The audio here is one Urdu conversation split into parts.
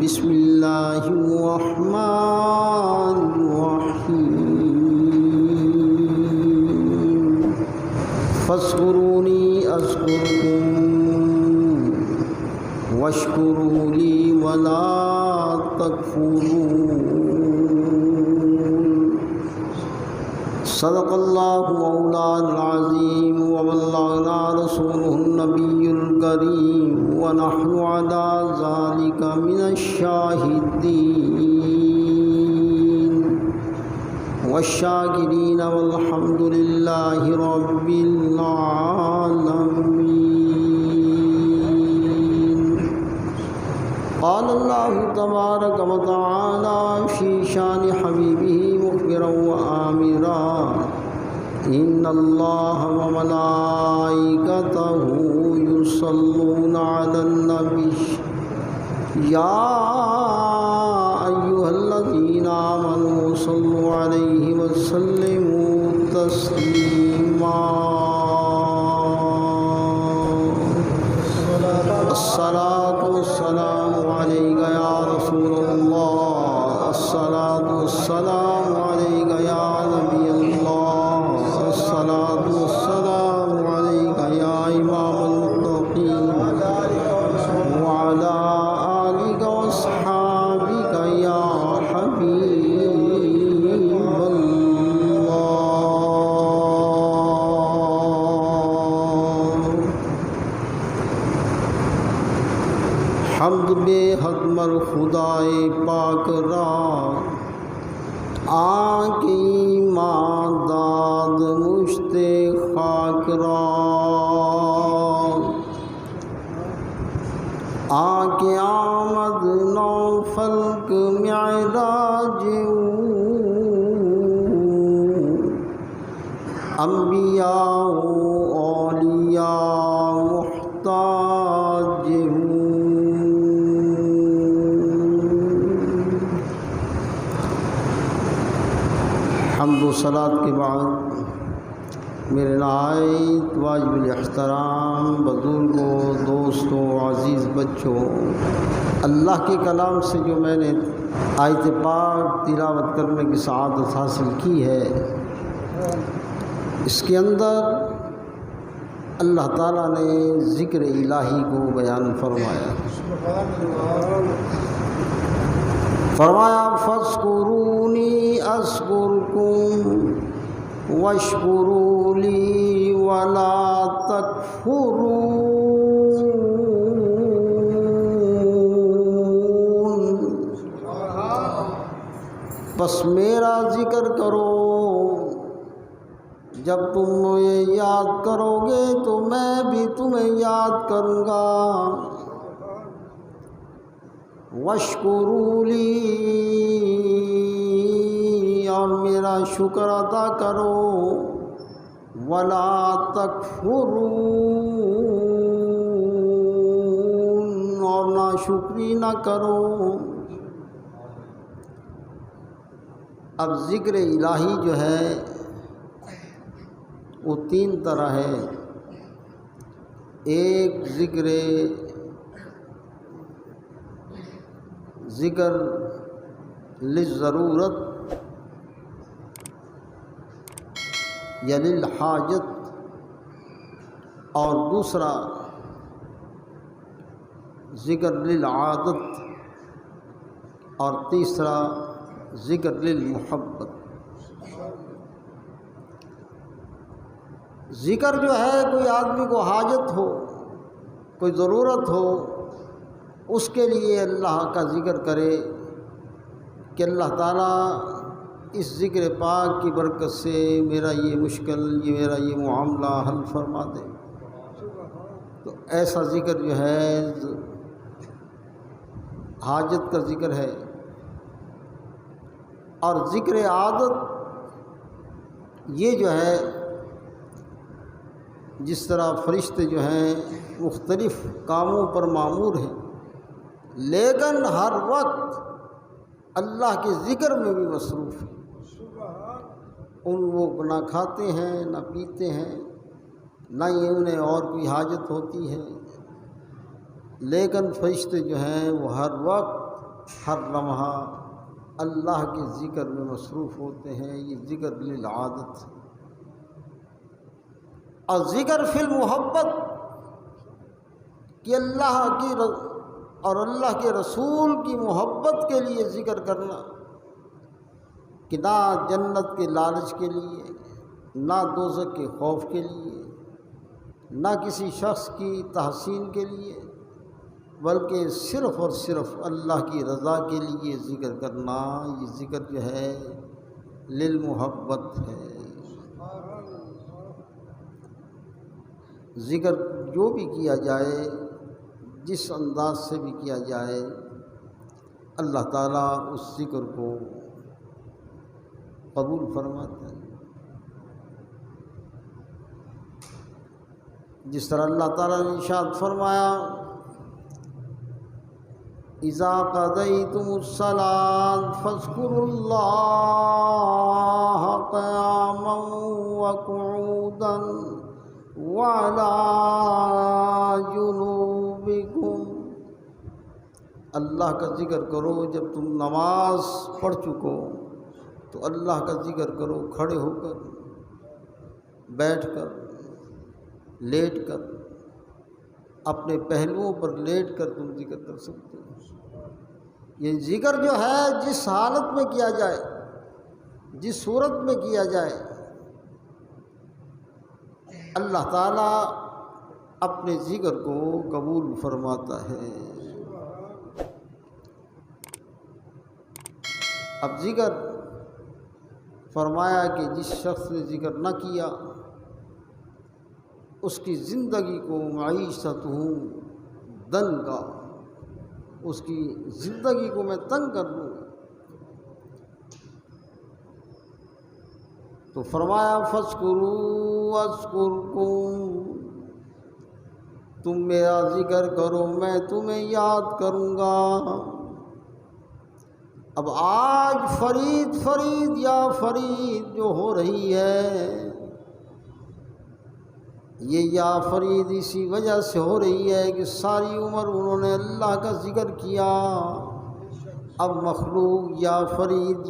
بسم اللہ الرحمن الرحیم فاذکرونی اذکرکم واشکروا لی ولا تکفرون صدق اللہ مولانا العظیم وبلغنا رسوله النبی الکریم ونحن على ذلك من الشاهدين والشاكرين والحمد لله رب العالمين. قال الله تبارك وتعالى في شان حبيبه مخبرا وآمرا إن الله وملائكته يصلون على النبي يا أيها الذين آمنوا صلوا عليه وسلموا تسليما. الصلاة والسلام عليك يا رسول الله، الصلاة والسلام عليك يا نبي الله، الصلاة والسلام عليك يا إمام المتقين وعلى آلك وأصحابك يا حبيب الله. حمد بے حد مر خدائے پاک را، آنکی ماں داد مشت خاک را، آنکہ آمد نو فلک معراج انبیاء و اولیاء محتاج. حمد و صلات کے بعد میرے نہایت واجب الاحترام بزرگوں، دوستوں، عزیز بچوں، اللہ کے کلام سے جو میں نے آیت پاک تلاوت کرنے کی سعادت حاصل کی ہے، اس کے اندر اللہ تعالیٰ نے ذکر الہی کو بیان فرمایا. فاذکرونی اذکرکم واشکروا لی ولا تکفرون. بس میرا ذکر کرو، جب تم مجھے یاد کرو گے تو میں بھی تمہیں یاد کروں گا. واشکروا لی، اور میرا شکر ادا کرو. ولا تکفرون، اور ناشکری نہ کرو. اب ذکر الہی جو ہے وہ تین طرح ہے. ایک ذکر للضرورت یا للحاجت، اور دوسرا ذکر للعادت، اور تیسرا ذکر للمحبت. ذکر جو ہے کوئی آدمی کو حاجت ہو، کوئی ضرورت ہو، اس کے لیے اللہ کا ذکر کرے کہ اللہ تعالیٰ اس ذکر پاک کی برکت سے میرا یہ مشکل، میرا یہ معاملہ حل فرما دے. تو ایسا ذکر جو ہے حاجت کا ذکر ہے. اور ذکر عادت یہ جو ہے جس طرح فرشتے جو ہیں مختلف کاموں پر مامور ہیں، لیکن ہر وقت اللہ کے ذکر میں بھی مصروف ہیں. وہ نہ کھاتے ہیں نہ پیتے ہیں، نہ ہی انہیں اور کوئی حاجت ہوتی ہے، لیکن فرشتے جو ہیں وہ ہر وقت ہر لمحہ اللہ کے ذکر میں مصروف ہوتے ہیں، یہ ذکر للعادت ہے۔ اور ذکر فی المحبت کہ اللہ کی اور اللہ کے رسول کی محبت کے لیے ذکر کرنا، کہ نہ جنت کے لالچ کے لیے، نہ دوزخ کے خوف کے لیے، نہ کسی شخص کی تحسین کے لیے، بلکہ صرف اور صرف اللہ کی رضا کے لیے ذکر کرنا، یہ ذکر جو ہے للمحبت ہے۔ ذکر جو بھی کیا جائے، جس انداز سے بھی کیا جائے، اللہ تعالیٰ اس ذکر کو قبول فرماتا ہے۔ جس طرح اللہ تعالیٰ نے ارشاد فرمایا، اذا قضیتم الصلاۃ فاذکروا اللہ قیاما وقعودا وعلی جنوبکم، اللہ کا ذکر کرو جب تم نماز پڑھ چکو، تو اللہ کا ذکر کرو کھڑے ہو کر، بیٹھ کر، لیٹ کر، اپنے پہلوؤں پر لیٹ کر تم ذکر کر سکتے ہو۔ یہ ذکر جو ہے جس حالت میں کیا جائے، جس صورت میں کیا جائے، اللہ تعالیٰ اپنے ذکر کو قبول فرماتا ہے۔ اب ذکر فرمایا کہ جس شخص نے ذکر نہ کیا، اس کی زندگی کو معیشت ہوں دنگا، اس کی زندگی کو میں تنگ کر دوں۔ تو فرمایا فاذکروا اذکرکم، تم میرا ذکر کرو میں تمہیں یاد کروں گا۔ اب آج فرید فرید یا فرید جو ہو رہی ہے، یہ یا فرید اسی وجہ سے ہو رہی ہے کہ ساری عمر انہوں نے اللہ کا ذکر کیا، اب مخلوق یا فرید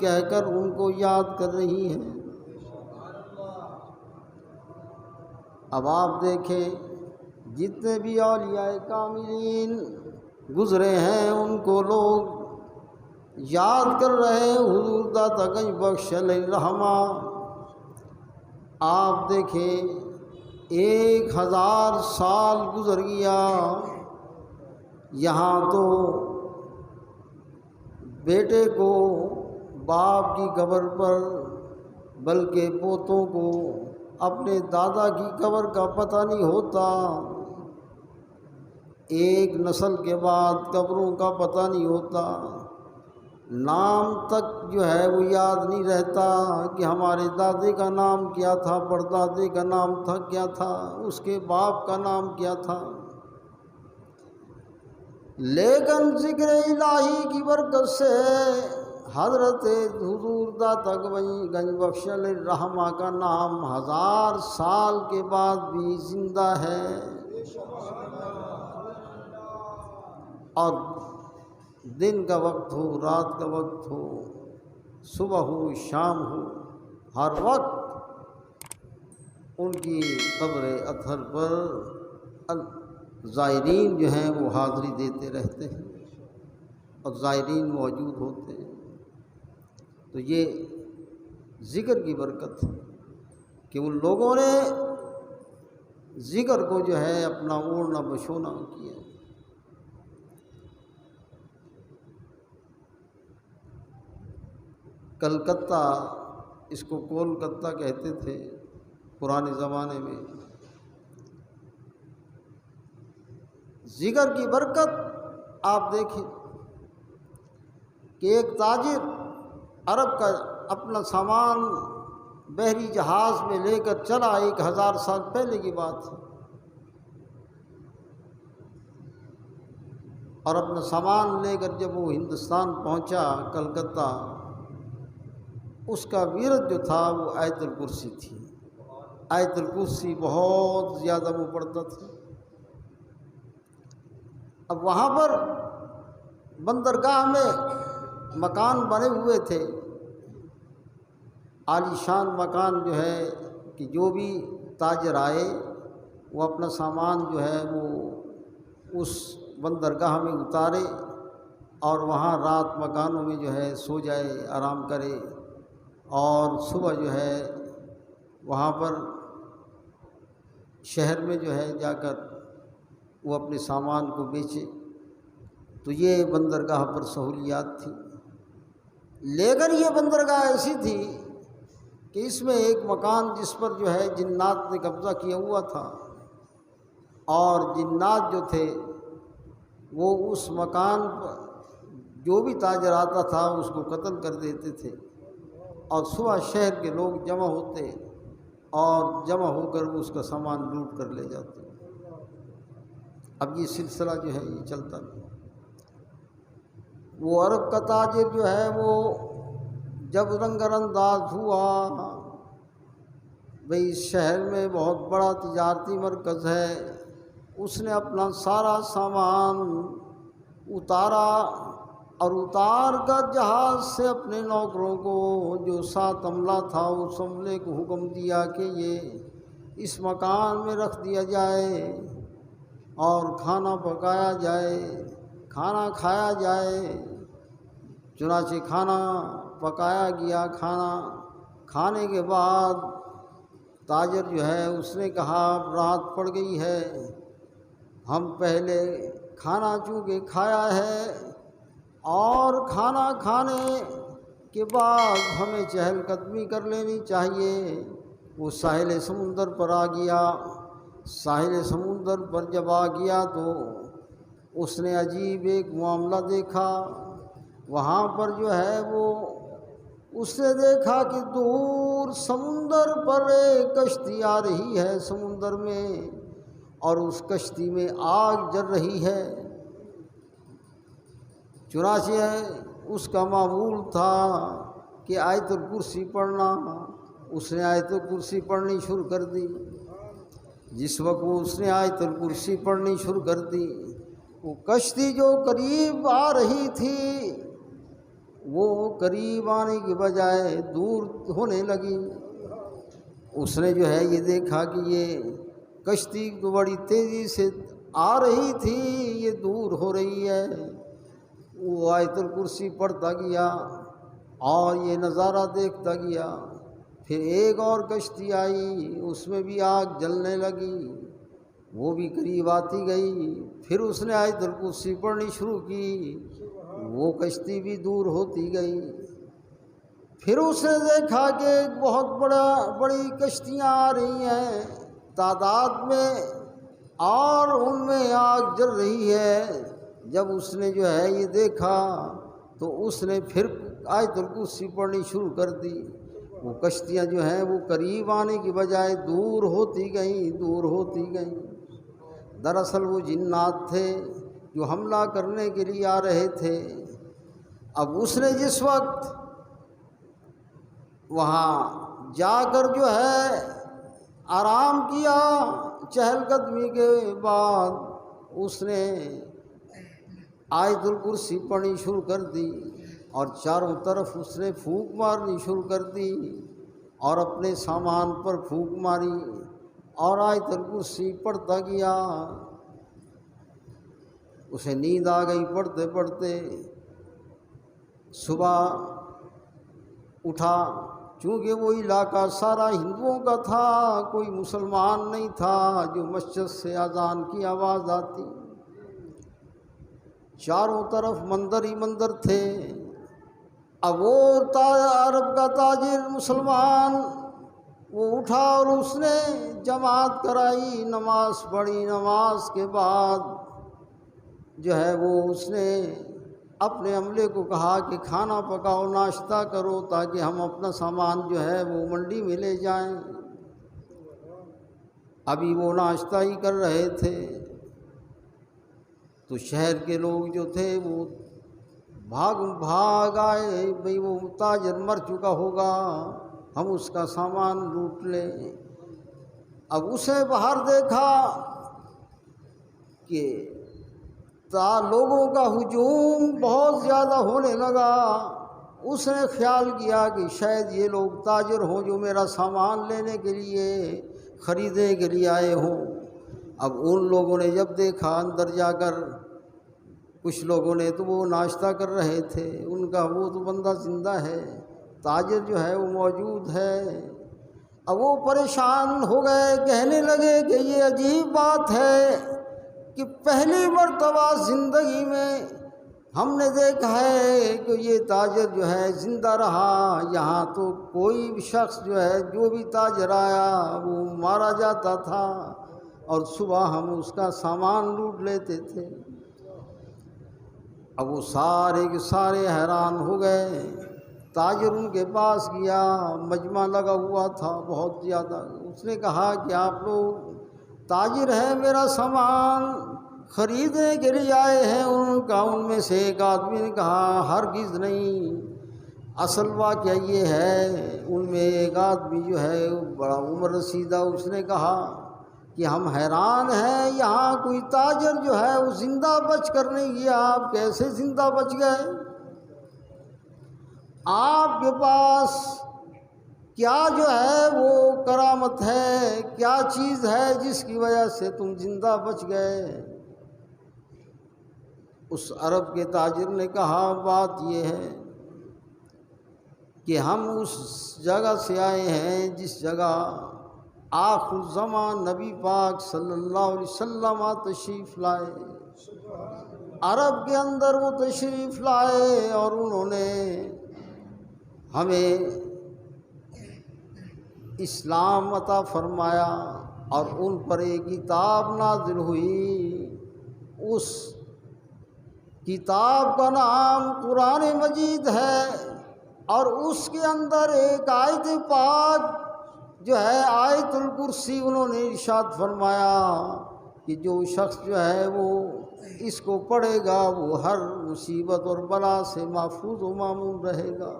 کہہ کر ان کو یاد کر رہی ہے۔ اب آپ دیکھیں جتنے بھی اولیاء کاملین گزرے ہیں ان کو لوگ یاد کر رہے ہیں، حضور داتا گنج بخش علیہ الرحمہ۔ آپ دیکھیں 1000 سال گزر گیا، یہاں تو بیٹے کو باپ کی قبر پر، بلکہ پوتوں کو اپنے دادا کی قبر کا پتہ نہیں ہوتا، ایک نسل کے بعد قبروں کا پتہ نہیں ہوتا، نام تک جو ہے وہ یاد نہیں رہتا کہ ہمارے دادے کا نام کیا تھا، پردادے کا نام تھا کیا تھا، اس کے باپ کا نام کیا تھا۔ لیکن ذکر الہی کی برکت سے حضرت حضور داتا گنج بخش علیہ الرحمہ کا نام 1000 سال کے بعد بھی زندہ ہے، اور دن کا وقت ہو، رات کا وقت ہو، صبح ہو، شام ہو، ہر وقت ان کی قبر اطہر پر زائرین جو ہیں وہ حاضری دیتے رہتے ہیں اور زائرین موجود ہوتے ہیں۔ تو یہ ذکر کی برکت ہے کہ ان لوگوں نے ذکر کو جو ہے اپنا اوڑھنا بچھونا کیا۔ کلکتہ، اس کو کولکتہ کہتے تھے پرانے زمانے میں۔ ذکر کی برکت آپ دیکھیں کہ ایک تاجر عرب کا اپنا سامان بحری جہاز میں لے کر چلا، 1000 سال پہلے کی بات ہے، اور اپنا سامان لے کر جب وہ ہندوستان پہنچا کلکتہ، اس کا ورد جو تھا وہ آیت الکرسی تھی۔ آیت الکرسی بہت زیادہ وہ پڑھتا تھا۔ اب وہاں پر بندرگاہ میں مکان بنے ہوئے تھے، عالی شان مکان جو ہے کہ جو بھی تاجر آئے وہ اپنا سامان جو ہے وہ اس بندرگاہ میں اتارے اور وہاں رات مکانوں میں جو ہے سو جائے، آرام کرے، اور صبح جو ہے وہاں پر شہر میں جو ہے جا کر وہ اپنے سامان کو بیچے۔ تو یہ بندرگاہ پر سہولیات تھی، لیکن یہ بندرگاہ ایسی تھی کہ اس میں ایک مکان جس پر جو ہے جنات نے قبضہ کیا ہوا تھا، اور جنات جو تھے وہ اس مکان پر جو بھی تاجر آتا تھا اس کو قتل کر دیتے تھے، اور صبح شہر کے لوگ جمع ہوتے اور جمع ہو کر اس کا سامان لوٹ کر لے جاتے۔ اب یہ سلسلہ جو ہے یہ چلتا نہیں۔ وہ عرب کا تاجر جو ہے وہ جب رنگ انداز ہوا، بھئی اس شہر میں بہت بڑا تجارتی مرکز ہے، اس نے اپنا سارا سامان اتارا، اور اتار کر جہاز سے اپنے نوکروں کو جو 7 عملہ تھا اس عملے کو حکم دیا کہ یہ اس مکان میں رکھ دیا جائے اور کھانا پکایا جائے، کھانا کھایا جائے۔ چنانچہ کھانا پکایا گیا، کھانا کھانے کے بعد تاجر جو ہے اس نے کہا رات پڑ گئی ہے، ہم پہلے کھانا چونکہ کھایا ہے اور کھانا کھانے کے بعد ہمیں چہل قدمی کر لینی چاہیے۔ وہ ساحل سمندر پر آ گیا۔ ساحل سمندر پر جب آ گیا تو اس نے عجیب ایک معاملہ دیکھا۔ وہاں پر جو ہے وہ اس نے دیکھا کہ دور سمندر پر ایک کشتی آ رہی ہے سمندر میں، اور اس کشتی میں آگ جل رہی ہے۔ چنانچہ اس کا معمول تھا کہ آیت الکرسی پڑھنا۔ اس نے آیت الکرسی پڑھنی شروع کر دی۔ جس وقت اس نے آیت الکرسی پڑھنی شروع کر دی، وہ کشتی جو قریب آ رہی تھی وہ قریب آنے کی بجائے دور ہونے لگی۔ اس نے جو ہے یہ دیکھا کہ یہ کشتی تو بڑی تیزی سے آ رہی تھی، یہ دور ہو رہی ہے۔ وہ آیت الکرسی پڑھتا گیا اور یہ نظارہ دیکھتا گیا۔ پھر ایک اور کشتی آئی، اس میں بھی آگ جلنے لگی، وہ بھی قریب آتی گئی۔ پھر اس نے آیت الکرسی پڑھنی شروع کی، وہ کشتی بھی دور ہوتی گئی۔ پھر اس نے دیکھا کہ ایک بہت بڑی کشتیاں آ رہی ہیں تعداد میں، اور ان میں آگ جل رہی ہے۔ جب اس نے جو ہے یہ دیکھا تو اس نے پھر آیت الکرسی پڑھنی شروع کر دی۔ وہ کشتیاں جو ہیں وہ قریب آنے کی بجائے دور ہوتی گئیں، دور ہوتی گئیں۔ دراصل وہ جنات تھے جو حملہ کرنے کے لیے آ رہے تھے۔ اب اس نے جس وقت وہاں جا کر جو ہے آرام کیا، چہل قدمی کے بعد اس نے آیت الکرسی پڑھنی شروع کر دی، اور چاروں طرف اس نے پھونک مارنی شروع کر دی، اور اپنے سامان پر پھونک ماری اور آیت الکرسی پڑھتا گیا۔ اسے نیند آ گئی پڑھتے پڑھتے۔ صبح اٹھا، چونکہ وہ علاقہ سارا ہندوؤں کا تھا، کوئی مسلمان نہیں تھا جو مسجد سے اذان کی آواز آتی۔ چاروں طرف مندر ہی مندر تھے۔ اب وہ عرب کا تاجر مسلمان وہ اٹھا اور اس نے جماعت کرائی، نماز پڑھی۔ نماز کے بعد جو ہے وہ اس نے اپنے عملے کو کہا کہ کھانا پکاؤ، ناشتہ کرو، تاکہ ہم اپنا سامان جو ہے وہ منڈی میں لے جائیں۔ ابھی وہ ناشتہ ہی کر رہے تھے تو شہر کے لوگ جو تھے وہ بھاگ آئے، بھئی وہ تاجر مر چکا ہوگا، ہم اس کا سامان لوٹ لیں۔ اب اسے باہر دیکھا کہ لوگوں کا ہجوم بہت زیادہ ہونے لگا۔ اس نے خیال کیا کہ شاید یہ لوگ تاجر ہوں جو میرا سامان لینے کے لیے، خریدنے کے لیے آئے ہوں۔ اب ان لوگوں نے جب دیکھا اندر جا کر، کچھ لوگوں نے تو وہ ناشتہ کر رہے تھے، ان کا وہ تو بندہ زندہ ہے، تاجر جو ہے وہ موجود ہے۔ اب وہ پریشان ہو گئے، کہنے لگے کہ یہ عجیب بات ہے کہ پہلی مرتبہ زندگی میں ہم نے دیکھا ہے کہ یہ تاجر جو ہے زندہ رہا۔ یہاں تو کوئی بھی شخص جو ہے، جو بھی تاجر آیا وہ مارا جاتا تھا، اور صبح ہم اس کا سامان لوٹ لیتے تھے۔ اب وہ سارے کے سارے حیران ہو گئے۔ تاجر ان کے پاس گیا، مجمع لگا ہوا تھا بہت زیادہ۔ اس نے کہا کہ آپ لوگ تاجر ہیں، میرا سامان خریدنے کے لیے آئے ہیں؟ ان میں سے ایک آدمی نے کہا ہرگز نہیں، اصل واقعہ یہ ہے۔ ان میں ایک آدمی جو ہے بڑا عمر رسیدہ، اس نے کہا کہ ہم حیران ہیں، یہاں کوئی تاجر جو ہے وہ زندہ بچ کر نہیں گیا، آپ کیسے زندہ بچ گئے؟ آپ کے پاس کیا جو ہے وہ کرامت ہے، کیا چیز ہے جس کی وجہ سے تم زندہ بچ گئے؟ اس عرب کے تاجر نے کہا بات یہ ہے کہ ہم اس جگہ سے آئے ہیں جس جگہ آخر الزمان نبی پاک صلی اللہ علیہ وسلم تشریف لائے۔ عرب کے اندر وہ تشریف لائے اور انہوں نے ہمیں اسلام عطا فرمایا، اور ان پر ایک کتاب نازل ہوئی۔ اس کتاب کا نام قرآن مجید ہے، اور اس کے اندر ایک آیت پاک جو ہے آیت الکرسی، انہوں نے ارشاد فرمایا کہ جو شخص جو ہے وہ اس کو پڑھے گا وہ ہر مصیبت اور بلا سے محفوظ و مامون رہے گا۔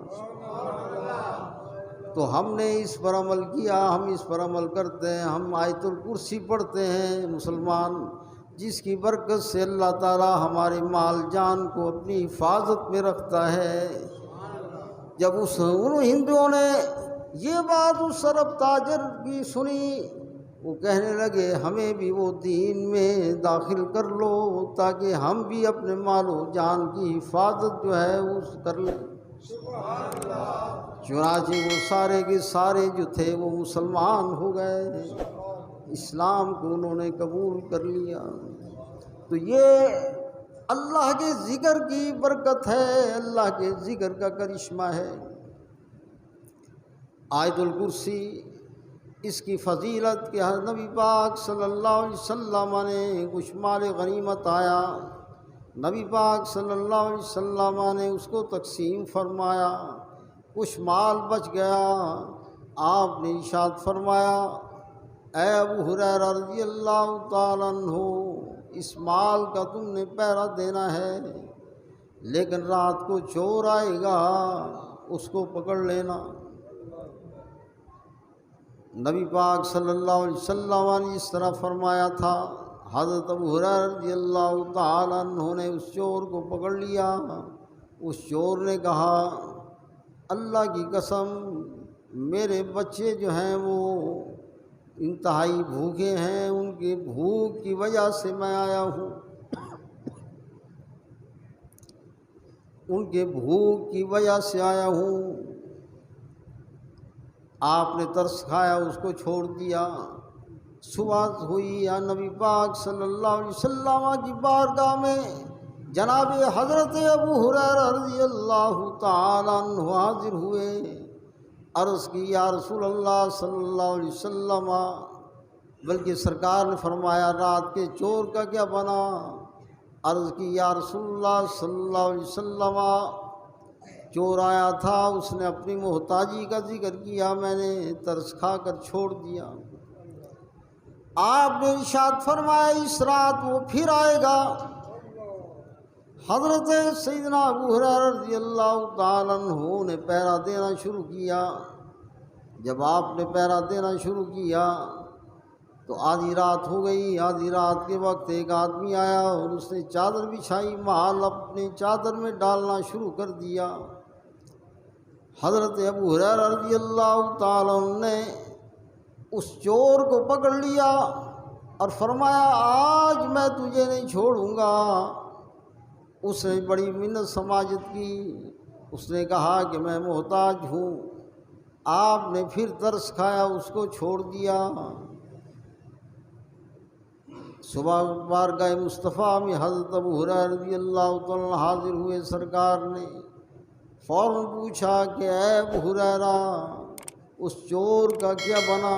تو ہم نے اس پر عمل کیا، ہم اس پر عمل کرتے ہیں، ہم آیت الکرسی پڑھتے ہیں مسلمان، جس کی برکت سے اللہ تعالی ہمارے مال جان کو اپنی حفاظت میں رکھتا ہے۔ جب ان ہندوؤں نے یہ بات اس عرب تاجر کی سنی، وہ کہنے لگے ہمیں بھی وہ دین میں داخل کر لو تاکہ ہم بھی اپنے مال و جان کی حفاظت جو ہے اس کر لیں۔ چنانچہ وہ سارے کے سارے جو تھے وہ مسلمان ہو گئے، اسلام کو انہوں نے قبول کر لیا۔ تو یہ اللہ کے ذکر کی برکت ہے، اللہ کے ذکر کا کرشمہ ہے۔ آیت الکرسی اس کی فضیلت کہ نبی پاک صلی اللہ علیہ وسلم نے کچھ مال غنیمت آیا، نبی پاک صلی اللہ علیہ وسلم نے اس کو تقسیم فرمایا، کچھ مال بچ گیا، آپ نے ارشاد فرمایا اے ابو ہریرہ رضی اللہ تعالیٰ عنہ، اس مال کا تم نے پہرا دینا ہے، لیکن رات کو چور آئے گا اس کو پکڑ لینا۔ نبی پاک صلی اللہ علیہ وسلم نے اس طرح فرمایا تھا۔ حضرت ابو ہریرہ رضی اللہ تعالیٰ عنہ نے اس چور کو پکڑ لیا۔ اس چور نے کہا اللہ کی قسم میرے بچے جو ہیں وہ انتہائی بھوکے ہیں، ان کے بھوک کی وجہ سے میں آیا ہوں، ان کے بھوک کی وجہ سے آیا ہوں۔ آپ نے ترس کھایا، اس کو چھوڑ دیا۔ صبح ہوئی، یا نبی پاک صلی اللہ علیہ وسلم کی بارگاہ میں جناب حضرت ابو ہریرہ رضی اللہ تعالیٰ عنہ حاضر ہوئے، عرض کی یا رسول اللہ صلی اللہ علیہ وسلم، بلکہ سرکار نے فرمایا رات کے چور کا کیا بنا؟ عرض کی یا رسول اللہ صلی اللہ علیہ وسلم، چور آیا تھا، اس نے اپنی محتاجی کا ذکر کیا، میں نے ترس کھا کر چھوڑ دیا۔ آپ نے ارشاد فرمایا اس رات وہ پھر آئے گا۔ حضرت سیدنا ابو ہریرہ رضی اللہ تعالیٰ عنہ نے پہرا دینا شروع کیا۔ جب آپ نے پہرا دینا شروع کیا تو آدھی رات ہو گئی، آدھی رات کے وقت ایک آدمی آیا اور اس نے چادر بچھائی، مال اپنے چادر میں ڈالنا شروع کر دیا۔ حضرت ابو ہریرہ رضی اللہ تعالیٰ عنہ نے اس چور کو پکڑ لیا اور فرمایا آج میں تجھے نہیں چھوڑوں گا۔ اس نے بڑی منت سماجت کی، اس نے کہا کہ میں محتاج ہوں۔ آپ نے پھر ترس کھایا، اس کو چھوڑ دیا۔ صبح بارگاہ مصطفیٰ میں حضرت ابو ہریرہ رضی اللہ تعالیٰ حاضر ہوئے، سرکار نے فوراً پوچھا کہ اے ابو ہریرہ اس چور کا کیا بنا؟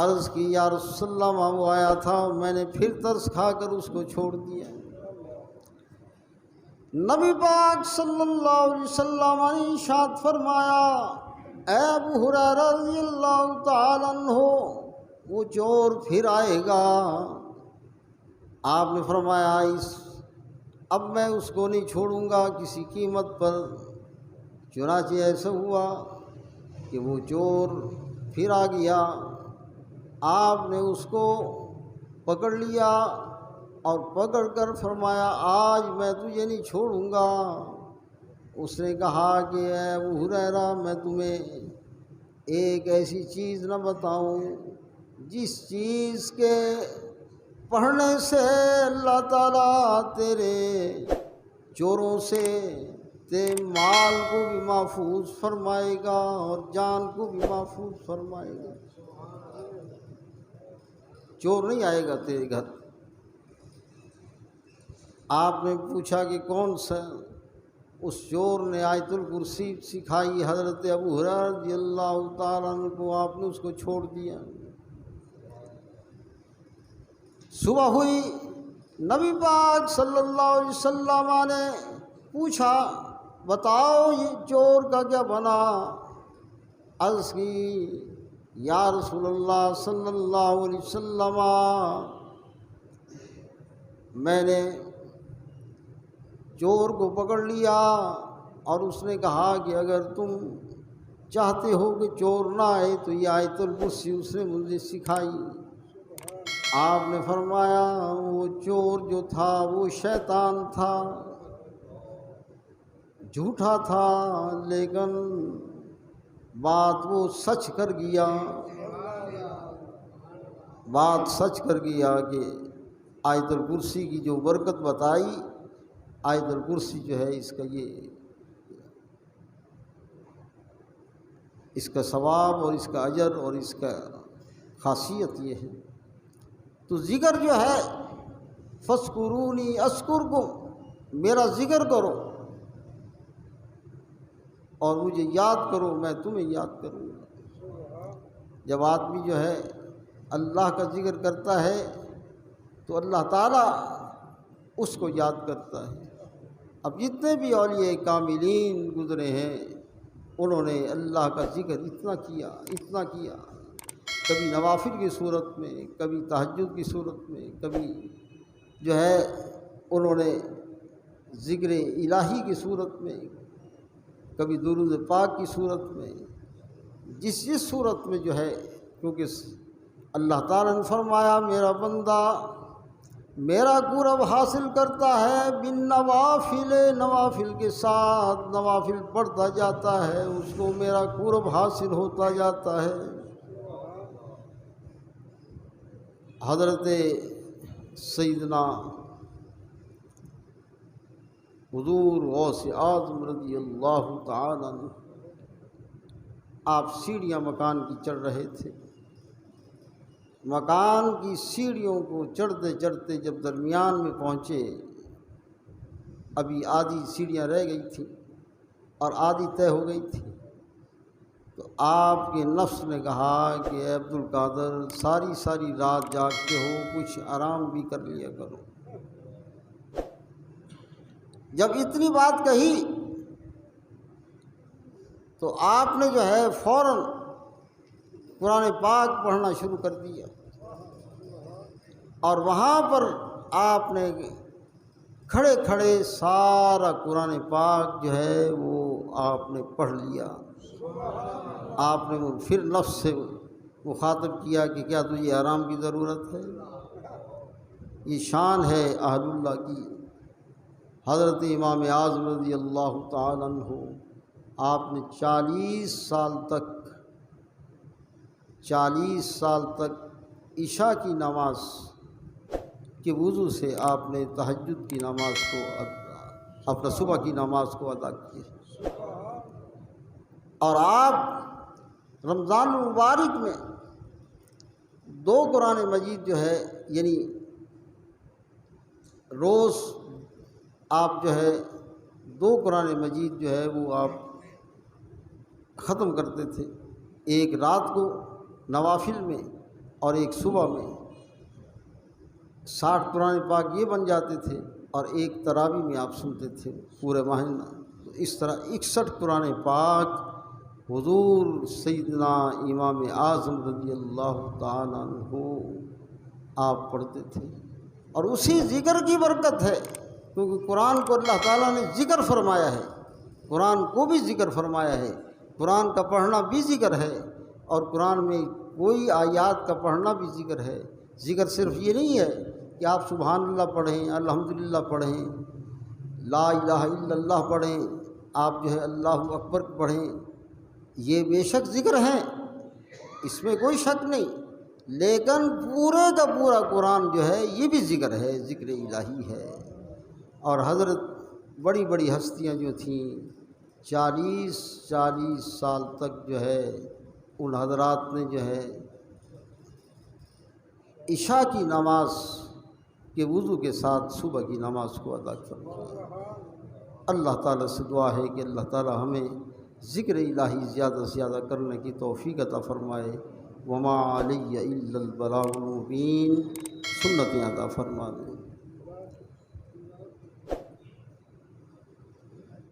عرض کی یا رسول اللہ وہ آیا تھا، میں نے پھر ترس کھا کر اس کو چھوڑ دیا۔ نبی پاک صلی اللہ علیہ وسلم نے ارشاد فرمایا اے ابو ہریرہ رضی اللہ تعالیٰ عنہ وہ چور پھر آئے گا۔ آپ نے فرمایا اب میں اس کو نہیں چھوڑوں گا کسی قیمت پر۔ چنانچہ ایسا ہوا کہ وہ چور پھر آ گیا، آپ نے اس کو پکڑ لیا اور پکڑ کر فرمایا آج میں تجھے نہیں چھوڑوں گا۔ اس نے کہا کہ اے ابو ہریرہ میں تمہیں ایک ایسی چیز نہ بتاؤں جس چیز کے پڑھنے سے اللہ تعالیٰ تیرے چوروں سے تیرے مال کو بھی محفوظ فرمائے گا اور جان کو بھی محفوظ فرمائے گا۔ چور نہیں آئے گا تیرے گھر۔ آپ نے پوچھا کہ کون سا؟ اس چور نے آیت الکرسی سکھائی حضرت ابو ہریرہ رضی اللہ تعالیٰ عنہ کو، آپ نے اس کو چھوڑ دیا۔ صبح ہوئی، نبی پاک صلی اللہ علیہ وسلم نے پوچھا بتاؤ یہ چور کا کیا بنا؟ عرض کی یا رسول اللہ صلی اللہ علیہ وسلم میں نے چور کو پکڑ لیا اور اس نے کہا کہ اگر تم چاہتے ہو کہ چور نہ آئے تو یہ آیت الکرسی اس نے مجھے سکھائی۔ آپ نے فرمایا وہ چور جو تھا وہ شیطان تھا، جھوٹا تھا، لیکن بات وہ سچ کر گیا، بات سچ کر گیا کہ آیت الکرسی کی جو برکت بتائی، آیت الکرسی جو ہے اس کا ثواب اور اس کا اجر اور اس کا خاصیت یہ ہے۔ تو ذکر جو ہے فاذکرونی اذکرکم، میرا ذکر کرو اور مجھے یاد کرو، میں تمہیں یاد کروں گا۔ جب آدمی جو ہے اللہ کا ذکر کرتا ہے تو اللہ تعالیٰ اس کو یاد کرتا ہے۔ اب جتنے بھی اولیاء کاملین گزرے ہیں انہوں نے اللہ کا ذکر اتنا کیا، کبھی نوافل کی صورت میں، کبھی تہجد کی صورت میں، کبھی جو ہے انہوں نے ذکر الہی کی صورت میں، کبھی درود پاک کی صورت میں، جس صورت میں جو ہے، کیونکہ اللہ تعالیٰ نے فرمایا میرا بندہ میرا قرب حاصل کرتا ہے بالنوافل، نوافل کے ساتھ نوافل پڑھتا جاتا ہے، اس کو میرا قرب حاصل ہوتا جاتا ہے۔ حضرت سیدنا حضور غوث اعظم رضی اللہ تعالی عنہ آپ سیڑھیاں مکان کی چڑھ رہے تھے۔ مکان کی سیڑھیوں کو چڑھتے چڑھتے جب درمیان میں پہنچے، ابھی آدھی سیڑھیاں رہ گئی تھیں اور آدھی طے ہو گئی تھی، تو آپ کے نفس نے کہا کہ اے عبد القادر ساری رات جاگتے ہو، کچھ آرام بھی کر لیا کرو۔ جب اتنی بات کہی تو آپ نے جو ہے فوراً قرآن پاک پڑھنا شروع کر دیا، اور وہاں پر آپ نے کھڑے کھڑے سارا قرآن پاک جو ہے وہ آپ نے پڑھ لیا۔ آپ نے پھر نفس سے مخاطب کیا کہ کیا تجھے آرام کی ضرورت ہے؟ یہ شان ہے اہل اللہ کی۔ حضرت امام اعظم رضی اللہ تعالیٰ عنہ آپ نے 40 سال تک عشاء کی نماز کے وضو سے آپ نے تہجد کی نماز کو، اپنا صبح کی نماز کو ادا کیا۔ اور آپ رمضان المبارک میں 2 قرآن مجید جو ہے، یعنی روز آپ جو ہے 2 قرآن مجید جو ہے وہ آپ ختم کرتے تھے، ایک رات کو نوافل میں اور ایک صبح میں۔ 60 قرآن پاک یہ بن جاتے تھے اور ایک تراویح میں آپ سنتے تھے پورے مہینہ۔ تو اس طرح 61 قرآن پاک حضور سیدنا امام اعظم رضی اللہ تعالیٰ عنہ آپ پڑھتے تھے، اور اسی ذکر کی برکت ہے، کیونکہ قرآن کو اللہ تعالیٰ نے ذکر فرمایا ہے، قرآن کو بھی ذکر فرمایا ہے، قرآن کا پڑھنا بھی ذکر ہے، اور قرآن میں کوئی آیات کا پڑھنا بھی ذکر ہے۔ ذکر صرف یہ نہیں ہے کہ آپ سبحان اللہ پڑھیں، الحمدللہ پڑھیں، لا الہ الا اللہ پڑھیں، آپ جو ہے اللہ اکبر پڑھیں، یہ بے شک ذکر ہیں، اس میں کوئی شک نہیں، لیکن پورے کا پورا قرآن جو ہے یہ بھی ذکر ہے، ذکر الہی ہے۔ اور حضرت بڑی بڑی ہستیاں جو تھیں 40 سال تک جو ہے ان حضرات نے جو ہے عشاء کی نماز کے وضو کے ساتھ صبح کی نماز کو ادا کیا۔ اللہ تعالیٰ سے دعا ہے کہ اللہ تعالیٰ ہمیں ذکر الہی زیادہ سے زیادہ کرنے کی توفیق عطا فرمائے۔ وما علی الا البلاغ المبین، سنتیں عطا فرما دے۔